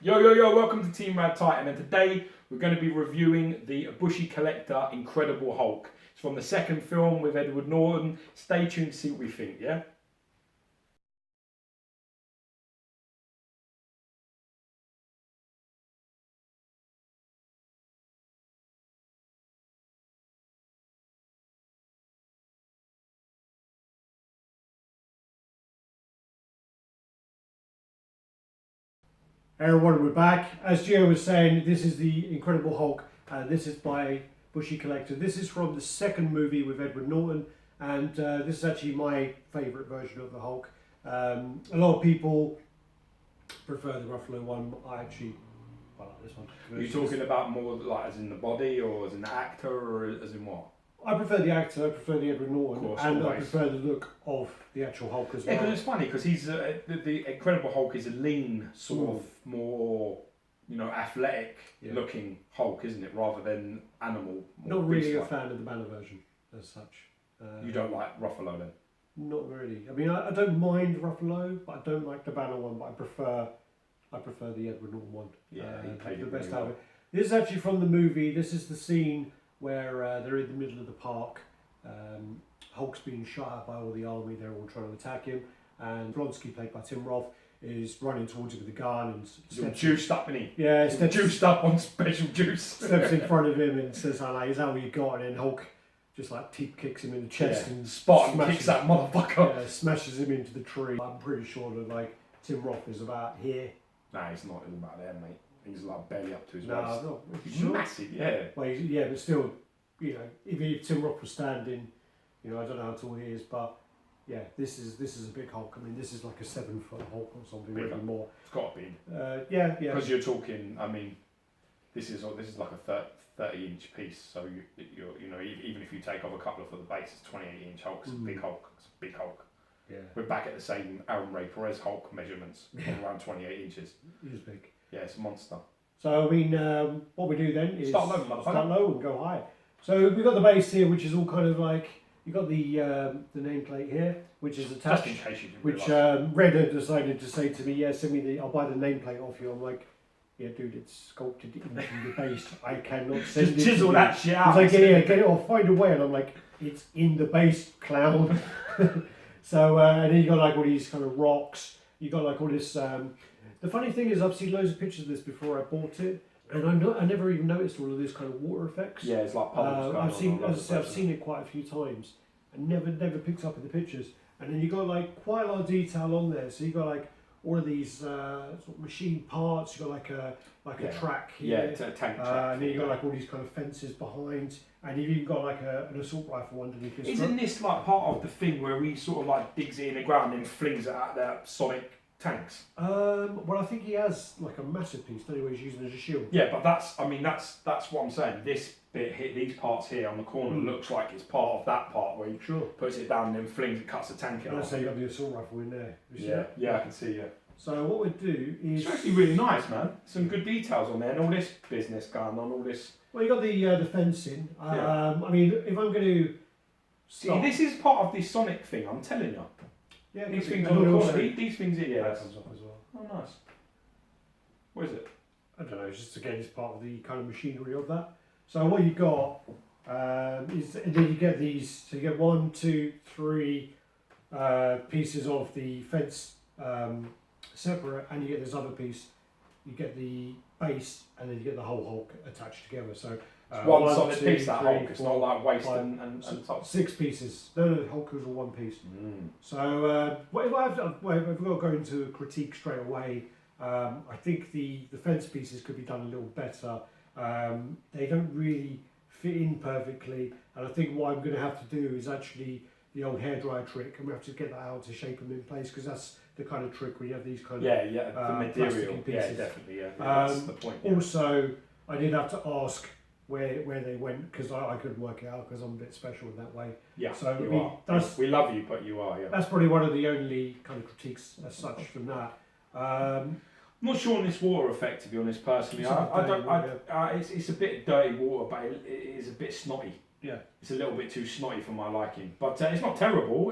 Yo, welcome to Team RaddTitan, and today we're going to be reviewing the Bushi Collector Incredible Hulk. It's from the second film with Edward Norton. Stay tuned to see what we think, yeah? Hey everyone, we're back. As Gio was saying, this is the Incredible Hulk. This is by Bushi Collector. This is from the second movie with Edward Norton, and this is actually my favourite version of the Hulk. A lot of people prefer the Ruffalo one. I actually quite like this one. Are you talking about more like as in the body, or as in the actor, or as in what? I prefer the actor, I prefer the Edward Norton, Course, and always. I prefer the look of the actual Hulk as Yeah, well. because it's funny, because he's the Incredible Hulk is a lean, sort of more, athletic looking Hulk, isn't it? Rather than animal. Not really a fan of the banner version as such. You don't like Ruffalo then? Not really. I mean, I don't mind Ruffalo, but I don't like the banner one. But I prefer the Edward Norton one. Yeah, he played the it best really out well. of it. This is actually from the movie. This is the scene where they're in the middle of the park. Hulk's being shot at by all the army. They're all trying to attack him, and Blonsky, played by Tim Roth, is running towards him with a gun and He's all juiced up, isn't he? Yeah, He's juiced up on special juice. steps in front of him and says, like, "Is that what you got?" And then Hulk just like teep kicks him in the chest and spot and kicks that motherfucker. Yeah, smashes him into the tree. I'm pretty sure that like Tim Roth is about here. Nah, he's not. He's about there, mate. He's like barely up to his No, waist. no, He's sure. massive, yeah. Well, yeah, but still, even if Tim Roth was standing, I don't know how tall he is, but yeah, this is a big Hulk. I mean, this is like a 7-foot Hulk or something, Bigger. maybe more. It's got to be. Yeah. Because you're talking. I mean, this is like a 30-inch piece. So even if you take off a couple of for the base, it's 28-inch Hulk. It's a big Hulk. It's a big Hulk. Yeah, We're back at the same Aaron Ray Perez Hulk measurements, around 28 inches. he is big. Yeah, it's a monster. So I mean, what we do then is Start low, motherfucker. start low and go high. So we've got the base here, which is all kind of like you got the nameplate here, which is attached. Just in case you didn't Which realise. Radd had decided to say to me, yeah, send me I'll buy the nameplate off you. I'm like, yeah, dude, it's sculpted into the base. I cannot send Just it. chisel that shit out. He's like, yeah, get it off, find a way. And I'm like, it's in the base, clown. So, and then you got like all these kind of rocks. You got like all this. The funny thing is, I've seen loads of pictures of this before I bought it, and I never even noticed all of this kind of water effects. Yeah, it's like puddles. I've seen, as I say, I've seen it quite a few times, and never picked up in the pictures. And then you got like quite a lot of detail on there. So you got like all of these sort of machine parts. You got like a track here. Yeah, it's a tank track. And then you got like all these kind of fences behind, and you've even got like an assault rifle underneath his Isn't this like part of the thing where he sort of like digs it in the ground and flings it at their Sonic tanks? Well, I think he has like a massive piece that he's using as a shield. Yeah, but that's what I'm saying. This bit here, these parts here on the corner looks like it's part of that part where he Sure. puts it down and then flings it, cuts the tank in And let's half. say you got the assault rifle in there. You see that? Yeah, I can see. Yeah, So what we do is it's actually really nice, man. Some good details on there, and all this business going on, all this. well, you got the fencing. I mean, if I'm going to See, this is part of this Sonic thing. I'm telling you. yeah, These maybe. things And on the also- corner. These things here. Yeah. that comes up as well. Oh, nice. What is it? I don't know. It's just again, it's part of the kind of machinery of that. So what you got is, and then you get these. So you get 1, 2, 3 pieces of the fence separate, and you get this other piece. You get the base, and then you get the whole Hulk attached together. So It's one 1, solid 2, piece, that 3, Hulk. It's 4, not like waist 5, and top. 6 pieces. No, the Hulk is all one piece. Mm. So if I've got to go into a critique straight away, I think the fence pieces could be done a little better. They don't really fit in perfectly, and I think what I'm going to have to do is actually the old hairdryer trick, and we have to get that out to shape them in place, because that's the kind of trick where you have these kind of The material. plasticky Yeah, pieces. definitely. Yeah, that's the point. Yeah. Also, I did have to ask where they went, because I couldn't work it out, because I'm a bit special in that way. Yeah, So you I mean, are. We love you, but you are. Yeah. That's probably one of the only kind of critiques as such from that. I'm not sure on this water effect, to be honest. Personally, It's a bit dirty water, it's a bit dirty water, but it is a bit snotty. Yeah. It's a little bit too snotty for my liking, but it's not terrible.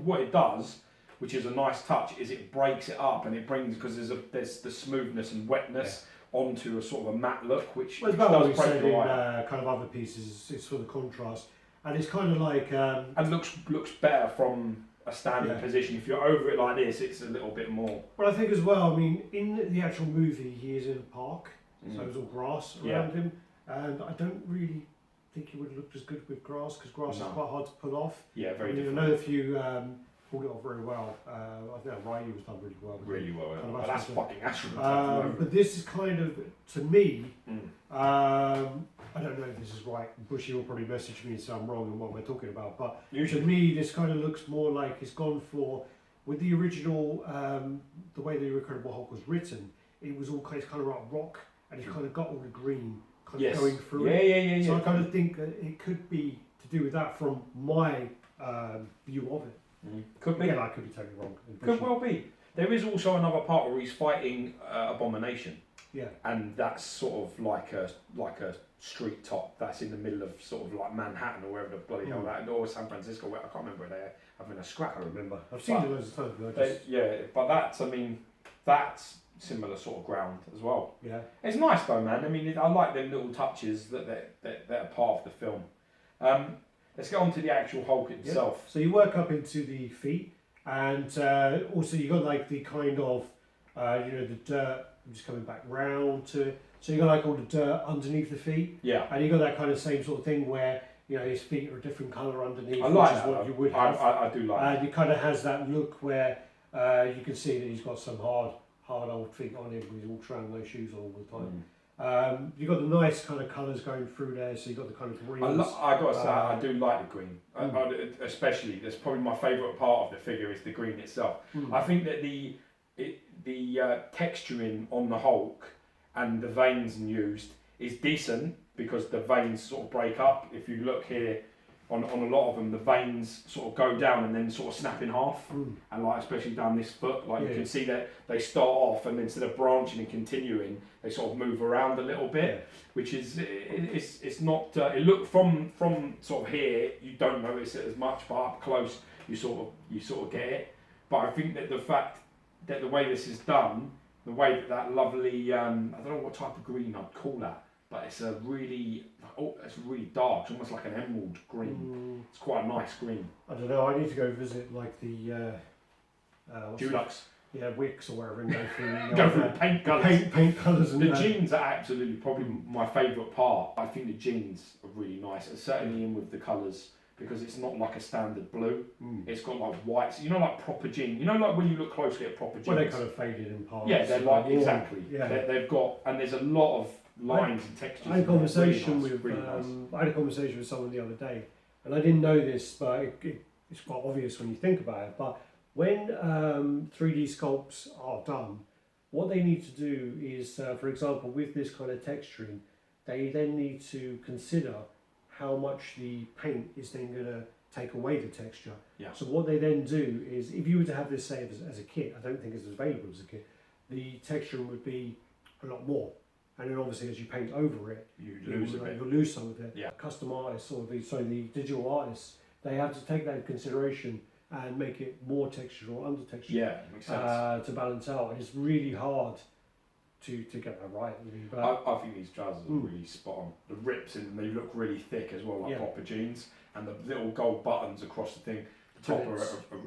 What it does which is a nice touch, is it breaks it up and it brings, because there's the smoothness and wetness onto a sort of a matte look, which, well, it's about what we does break said the in eye. kind of other pieces. It's for the contrast, and it's kind of like And looks better from a standing position. If you're over it like this, it's a little bit more. Well, I think as well. I mean, in the actual movie, he is in a park, so there's all grass around him, and I don't really think he would have looked as good with grass, because grass is quite hard to pull off. Yeah, very I different. know if you pulled it off very well. I think Ryu was done really well. Really well. Kind of But that's fucking astral. but this is kind of, to me, I don't know if this is right. Bushi will probably message me and say I'm wrong in what we're talking about. But to me, this kind of looks more like it's gone for, with the original, the way the Incredible Hulk was written, it was all kind of like rock, and it's kind of got all the green kind of going through it. Yeah. So I kind of think that it could be to do with that from my view of it. Could be. Again, I could be totally wrong. Could well be. There is also another part where he's fighting Abomination. Yeah. And that's sort of like a street top that's in the middle of sort of like Manhattan or wherever the bloody hell that, or San Francisco, where I can't remember where they're having a scrap. I remember. I've seen it loads of times. But that's, I mean, that's similar sort of ground as well. Yeah. It's nice though, man. I mean, I like them little touches that are part of the film. Let's get on to the actual Hulk itself. Yeah. So you work up into the feet, and also you got like the kind of, the dirt. I'm just coming back round to it. So you got like all the dirt underneath the feet. Yeah. And you got that kind of same sort of thing where his feet are a different colour underneath, I like which is that, what you would have. I do like that. And it kind of has that look where you can see that he's got some hard old feet on him. He's walks around with no shoes on all the time. You got the nice kind of colours going through there, so you got the kind of greens. I got to say, I do like the green, especially. That's probably my favourite part of the figure is the green itself. I think that the texturing on the Hulk and the veins used is decent, because the veins sort of break up. If you look here on a lot of them, the veins sort of go down and then sort of snap in half, and like especially down this foot, like you can see that they start off and instead of branching and continuing, they sort of move around a little bit, which is it's not. It look from sort of here, you don't notice it as much, but up close you sort of get it. But I think that the fact that the way this is done, the way that lovely, I don't know what type of green I'd call that, but it's it's really dark. It's almost like an emerald green. It's quite a nice green. I don't know. I need to go visit like the Dulux. Yeah, Wicks or wherever, and go through Go through the paint colours. Paint colours and the jeans are absolutely probably my favourite part. I think the jeans are really nice, and certainly in with the colours, because it's not like a standard blue. It's got like whites, like proper jeans. Like when you look closely at proper jeans. Well, they're kind of faded in parts. Yeah, they're like exactly. Yeah. They've got, and there's a lot of lines and textures. I had a conversation nice. I had a conversation with someone the other day, and I didn't know this, but it's quite obvious when you think about it. But when 3D sculpts are done, what they need to do is, for example, with this kind of texturing, they then need to consider how much the paint is then going to take away the texture. Yeah. So what they then do is, if you were to have this say as a kit, I don't think it's available as a kit, the texture would be a lot more. And then obviously as you paint over it, you'll lose some of it. Yeah. Custom artists, or the digital artists, they have to take that into consideration and make it more textured or under textured. Yeah, makes sense. To balance out. And it's really hard to get that right. But I think these trousers are really spot on. The rips in them, they look really thick as well, like proper jeans. And the little gold buttons across the thing, the top are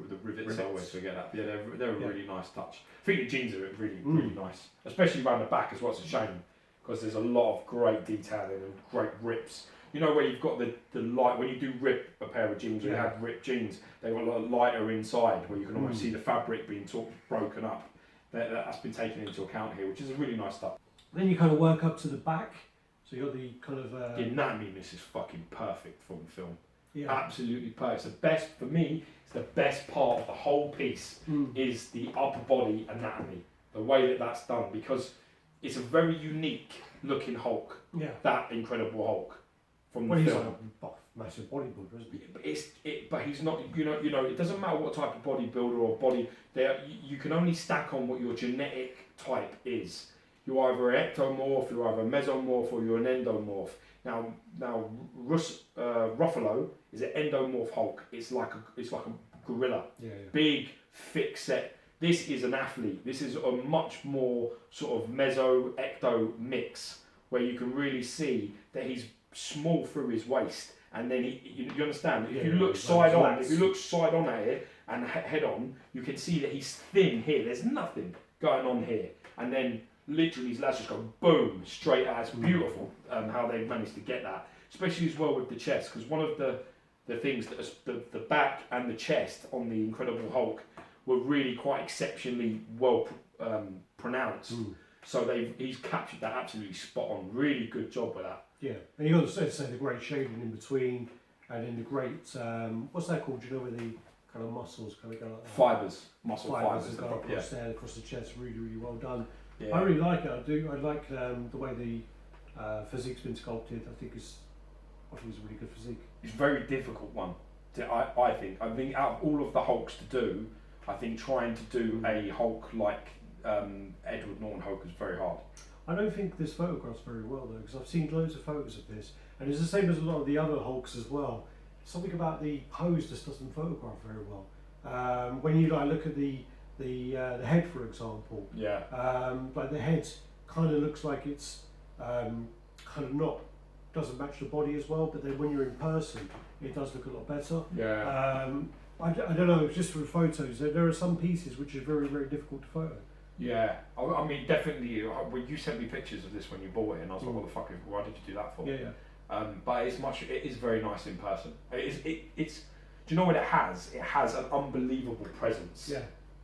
the rivets. I always forget that. Yeah, they're a really nice touch. I think the jeans are really nice, especially around the back as well. It's a shame, because there's a lot of great detailing and great rips. Where you've got the light, when you do rip a pair of jeans, or you have ripped jeans, they've got a lot lighter inside, where you can almost see the fabric being sort of broken up. That's been taken into account here, which is a really nice stuff. Then you kind of work up to the back, so you got the kind of the anatomy in this is fucking perfect from the film. Yeah. Absolutely perfect. It's the best for me. It's the best part of the whole piece is the upper body anatomy. The way that's done, because it's a very unique looking Hulk. Yeah. That Incredible Hulk from the he's film. like a massive bodybuilder, isn't he? But he's not. It doesn't matter what type of bodybuilder or body. You can only stack on what your genetic type is. You're either an ectomorph, you're either a mesomorph, or you're an endomorph. Now, Ruffalo is an endomorph Hulk. It's like a gorilla, big, thick set. This is an athlete. This is a much more sort of meso-ecto mix where you can really see that he's small through his waist. And then you understand, if you look side on at it and head on, you can see that he's thin here. There's nothing going on here. And then literally his lads just go boom, straight out. It's beautiful how they've managed to get that. Especially as well with the chest, because one of the things that the back and the chest on the Incredible Hulk were really quite exceptionally well pronounced. So he's captured that absolutely spot on. Really good job with that. Yeah, and you got to say the great shading in between, and in the great what's that called? Do you know where the kind of muscles kind of go like that? Fibers, muscle fibers. Go across there, across the chest. Really, really well done. Yeah. I really like it. I do. I like the way the physique's been sculpted. I think it's a really good physique. It's a very difficult one. I think out of all of the Hulks to do, I think trying to do a Hulk like Edward Norton Hulk is very hard. I don't think this photographs very well though, because I've seen loads of photos of this, and it's the same as a lot of the other Hulks as well. Something about the pose just doesn't photograph very well. When you look at the head, for example, like the head kind of looks like it's kind of doesn't match the body as well, but then when you're in person, it does look a lot better. Yeah. I don't know, just for photos, there are some pieces which are very, very difficult to photo. Yeah, I mean, definitely. When you sent me pictures of this when you bought it, and I was like, "What the fuck? Why did you do that for?" Yeah. But it is very nice in person. It's. Do you know what it has? It has an unbelievable presence. Yeah.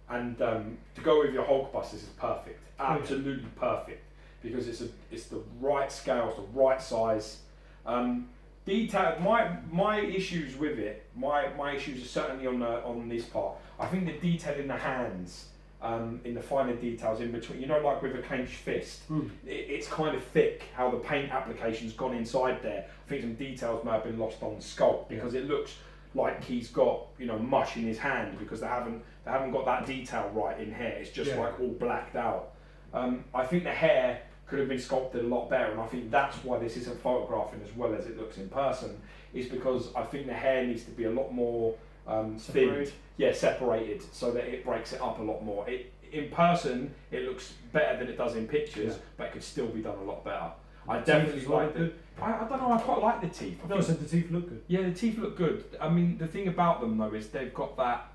And to go with your Hulk bust, this is perfect. Absolutely perfect, because it's the right scale, it's the right size. Detail. My issues with it. My issues are certainly on this part. I think the detail in the hands. In the finer details in between, like with a clenched fist, it's kind of thick how the paint application's gone inside there. I think some details may have been lost on the sculpt because it looks like he's got mush in his hand because they haven't got that detail right in here. It's just like all blacked out. I think the hair could have been sculpted a lot better, and I think that's why this isn't photographing as well as it looks in person, is because I think the hair needs to be a lot more thinned. Separated so that it breaks it up a lot more. In person, it looks better than it does in pictures, but it could still be done a lot better. I definitely like it. I don't know. I quite like the teeth. I said the teeth look good. Yeah, the teeth look good. I mean, the thing about them though is they've got that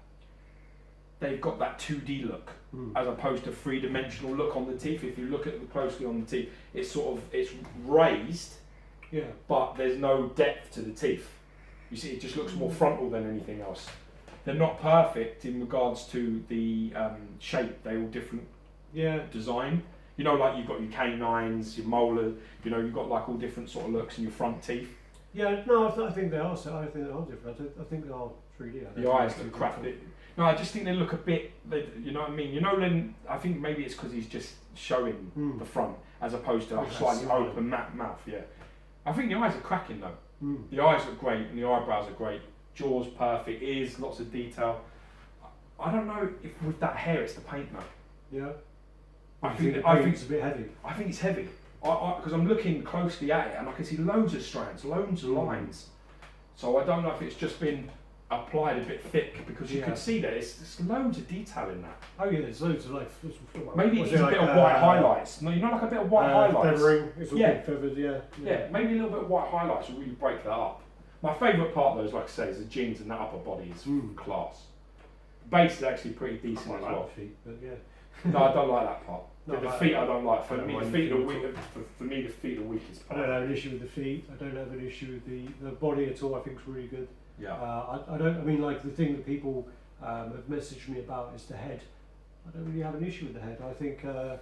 2D look as opposed to 3-dimensional look on the teeth. If you look at them closely on the teeth, it's raised, but there's no depth to the teeth. You see, it just looks more frontal than anything else. They're not perfect in regards to the shape. They're all different design. Like you've got your canines, your molars, you've got like all different sort of looks in your front teeth. Yeah, no, I think they are. I think they are different. I think they are 3D. The eyes look crap. No, I just think they look a bit. You know what I mean? Then I think maybe it's because he's just showing the front as opposed to a slightly open mouth. Yeah, I think the eyes are cracking though. The eyes look great and the eyebrows are great. Jaws perfect, ears, lots of detail. I don't know if with that hair it's the paint though. Yeah. I think it's a bit heavy. I think it's heavy. Because I'm looking closely at it and I can see loads of strands, loads of lines. So I don't know if it's just been applied a bit thick because you can see that there's loads of detail in that. Oh yeah, there's loads of maybe it's a bit of white highlights. No, like a bit of white highlights. Feathering. It's all feathered, Yeah, maybe a little bit of white highlights will really break that up. My favourite part though is, like I say, is the jeans and that upper body is class. Base is actually pretty decent as well. Feet, but No, I don't like that part. The feet I don't like. For me, the feet are weakest part. I don't have an issue with the feet. I don't have an issue with the body at all. I think it's really good. Yeah. I mean, like the thing that people have messaged me about is the head. I don't really have an issue with the head. I think the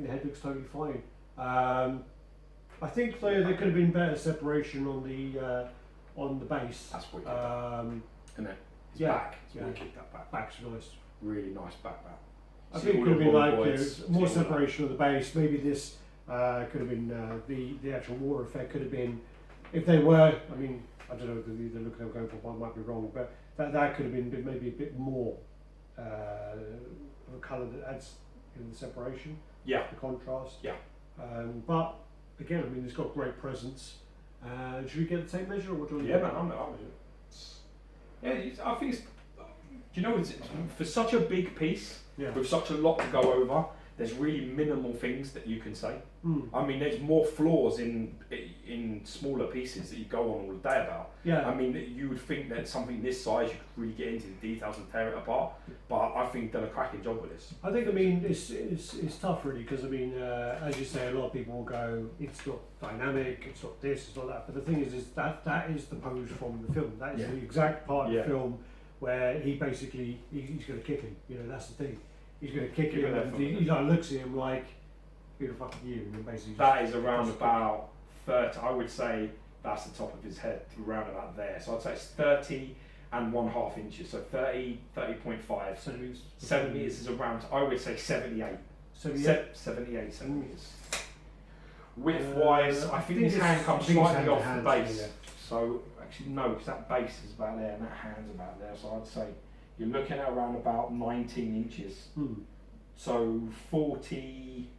head looks totally fine. I think there could have been better separation on the base. That's wicked. Isn't it? His back. It's wicked, that back. Back's nice. Really nice back. I think it could have been like more separation of the base. Maybe this could have been the actual war effect could have been, if they were. I mean, I don't know the look they're going for. One might be wrong, but that could have been maybe a bit more of a colour that adds the separation. Yeah. The contrast. Yeah. But again, I mean, it's got great presence. Should we get the tape measure or what do you want? Yeah, man, I'm measure. Yeah, I think it's. Do you know, for such a big piece, with such a lot to go over, there's really minimal things that you can say. I mean, there's more flaws in smaller pieces that you go on all day about. Yeah. I mean, you would think that something this size, you could really get into the details and tear it apart. But I think done a cracking job with this. I think, I mean, it's tough really, because I mean, as you say, a lot of people will go, it's not dynamic, it's not this, it's not that. But the thing is that is the pose from the film. That is the exact part of the film where he basically he's going to kick him. You know, that's the thing. He's going to kick him, and he like, looks at him like, who the fuck are you? And then basically that is around about 30. I would say that's the top of his head, around about there. So I'd say it's 30.5 inches. So 30.5 centimeters. 70 is around, I would say 78. 78 centimeters. Width wise, I think his hand comes slightly off the base. So actually no, because that base is about there and that hand's about there. So I'd say you're looking at around about 19 inches. So 40,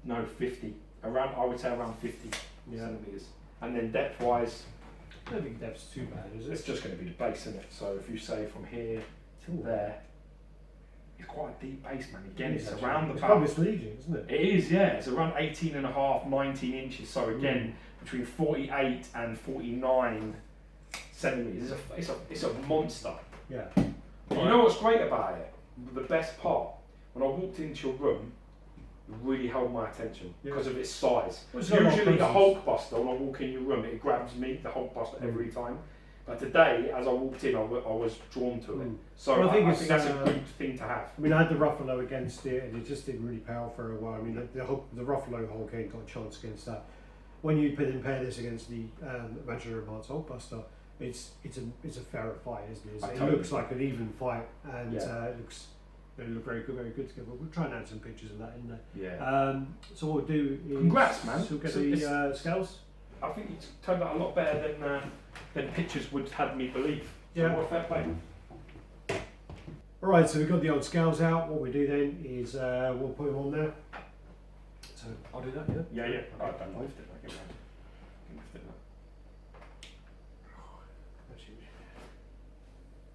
no 50. Around, I would say around 50 centimeters. And then depth wise, I don't think depth's too bad, is it? it's just going to be the base, isn't it? So if you say from here to there, it's quite a deep base, man. Again, it's around it's quite misleading, isn't it? It is, yeah. It's around 18.5, 19 inches. So again, between 48 and 49 centimeters. It's a monster. Yeah. But you know what's great about it? The best part, when I walked into your room, it really held my attention because of its size. Usually the Hulk Buster, when I walk in your room, it grabs me, the Hulk Buster, every time. But today, as I walked in, I was drawn to it. So well, I think that's a good thing to have. I mean, I had the Ruffalo against it, and it just didn't really pay off for a while. I mean, the Ruffalo Hulk ain't got a chance against that. When you compare this against the Imaginary Advanced Hulk Buster, it's a fairer fight, isn't it? It looks like an even fight, and they look very good together. We'll try and add some pictures of that in there. Yeah. So what we'll do is congrats, man. We'll get the scales. I think it's turned out a lot better than pictures would have me believe. So what fair play. Alright, so we've got the old scales out. What we do then is we'll put them on there. So I'll do that, yeah? Yeah. I don't lift it. I can lift it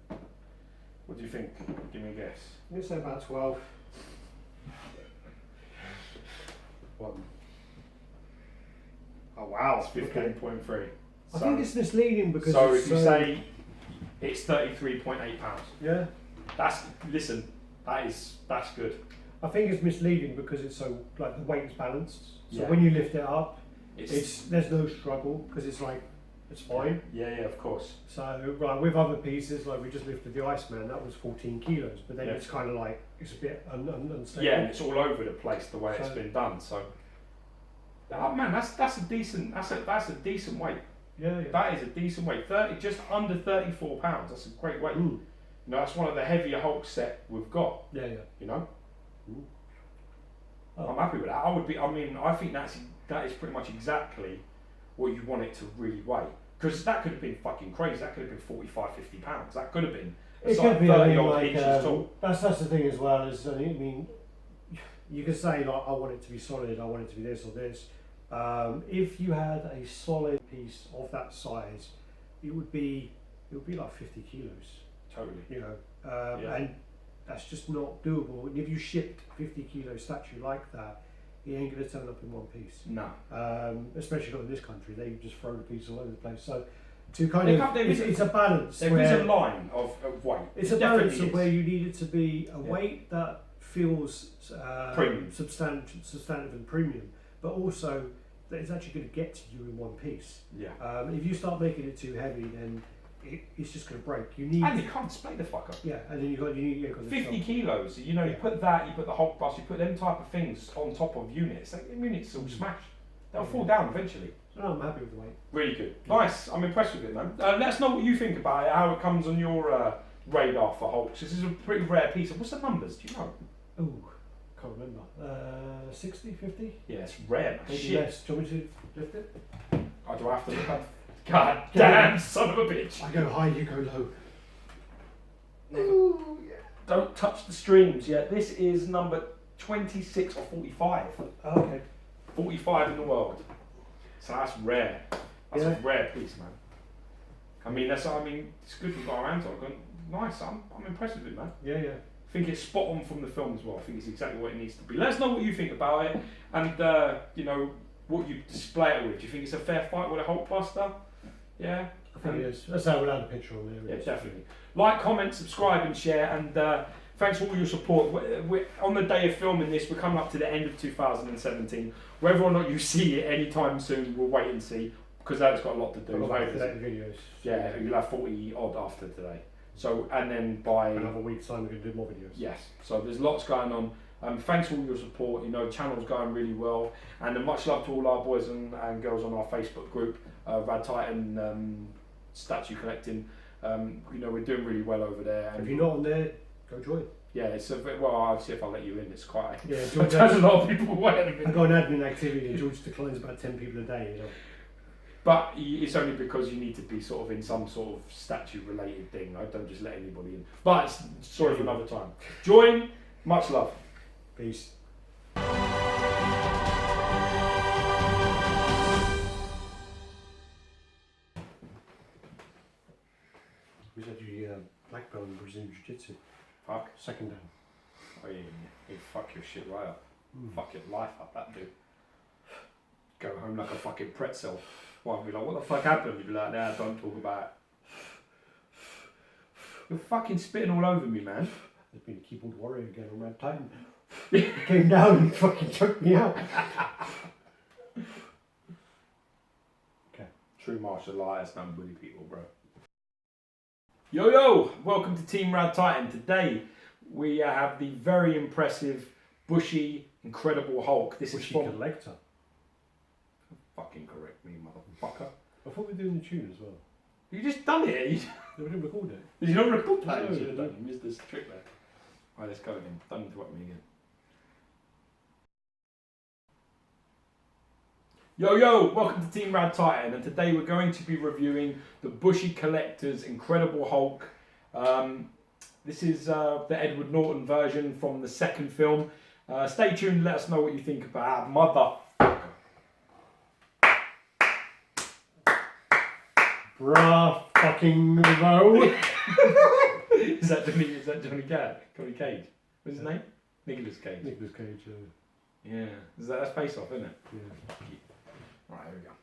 now. What do you think? Give me a guess. I'm going to say about 12. One. Oh wow, it's 15.3. I think it's misleading because. So if you say it's 33.8 pounds. Yeah. That's good. I think it's misleading because it's so like the weight is balanced. So Yeah. when you lift it up, there's no struggle because it's like it's fine. Yeah, of course. So right with other pieces, like we just lifted the Iceman, that was 14 kilos, but then it's kind of like it's a bit unstable. Yeah, and it's all over the place the way it's been done. So, oh man, that's a decent weight. Yeah. That is a decent weight. 30, just under 34 pounds. That's a great weight. You know, that's one of the heavier Hulk set we've got. Yeah. You know. I'm happy with that. I think that is pretty much exactly what you want it to really weigh. Because that could have been fucking crazy. That could have been 45, 50 pounds. That could have been. It could be 30 odd inches tall. That's the thing as well. Is I mean, you could say like I want it to be solid. I want it to be this or this. If you had a solid piece of that size, it would be like 50 kilos. Totally. You know, and that's just not doable. And if you shipped 50 kilo statue like that, it ain't going to turn up in one piece. No. Especially not in this country, they just throw the pieces all over the place. So to kind of, it's a balance. There is a line of weight. It's a balance of where you need it to be a weight that feels substantive and premium, but also that it's actually going to get to you in one piece. Yeah. If you start making it too heavy, then it's just going to break. And you can't display the fuck up. Yeah, and then you got 50 kilos. You know, you put that, you put the Hulk bus, you put them type of things on top of units. Like, units will smash. They'll fall down eventually. No, I'm happy with the weight. Really good. Nice. I'm impressed with it, man. Let us know what you think about it. How it comes on your radar for Hulks. This is a pretty rare piece. What's the numbers? Do you know? Oh, can't remember. 60, 50? Yeah, it's rare. Maybe Shit. less. Do you want me to lift it? Oh, do I have to look up? God damn, son of a bitch. I go high, you go low. Ooh, yeah. Don't touch the streams yet. This is number 26 or 45. Oh, okay. 45 in the world. So that's rare. That's a rare piece, man. It's good we've got our hands on it. nice. I'm impressed with it, man. Yeah, yeah. I think it's spot on from the film as well. I think it's exactly what it needs to be. Let us know what you think about it, and you know what you display it with. Do you think it's a fair fight with a Hulkbuster? Yeah, I think it is. Let's have a picture on there. Yeah, definitely. Like, comment, subscribe, and share. And thanks for all your support. We're on the day of filming this, we're coming up to the end of 2017. Whether or not you see it anytime soon, we'll wait and see, because that's got a lot to do. Videos. Yeah, you'll have 40 odd after today. So, and then by another week's time, we're going to do more videos. Yes. So there's lots going on. Thanks for all your support. You know, the channel's going really well, and much love to all our boys and girls on our Facebook group, RaddTitan statue collecting. You know, we're doing really well over there. And if you're not on there, go join. Yeah, it's well. I'll see if I let you in. It's quite. Yeah, there's a lot of people waiting. I've got an admin activity, and George declines about 10 people a day. You know. But it's only because you need to be sort of in some sort of statue-related thing. I don't just let anybody in. But it's sorry for another time. Join. Much love. Peace. We said you black belt in Brazilian Jiu-Jitsu. Fuck. Second down. Oh yeah, you fuck your shit right up. Fuck your life up, that dude. Go home like a fucking pretzel. Well, I'll be like, what the fuck happened? You'll be like, nah, don't talk about it. You're fucking spitting all over me, man. There's been a keyboard warrior again on RaddTitan. He came down and fucking choked me out. Okay. True martial arts, don't bully people, bro. Yo, yo! Welcome to Team RaddTitan. Today, we have the very impressive Bushi Incredible Hulk. This Bushi is from... Collector. Fucking correct me, motherfucker. I thought we were doing the tune as well. You just done it. We didn't record it. Did you not record that? No, You should have done. You missed this trick there. Alright, let's go again. Don't interrupt me again. Yo, yo! Welcome to Team RaddTitan, and today we're going to be reviewing the Bushi Collector's Incredible Hulk. This is the Edward Norton version from the second film. Stay tuned, let us know what you think about motherfucker. Bruh, fucking no. Is that Johnny Cage? What's his name? Nicolas Cage. Nicolas Cage. Yeah. That's Face Off, isn't it? Yeah. Right, here we go.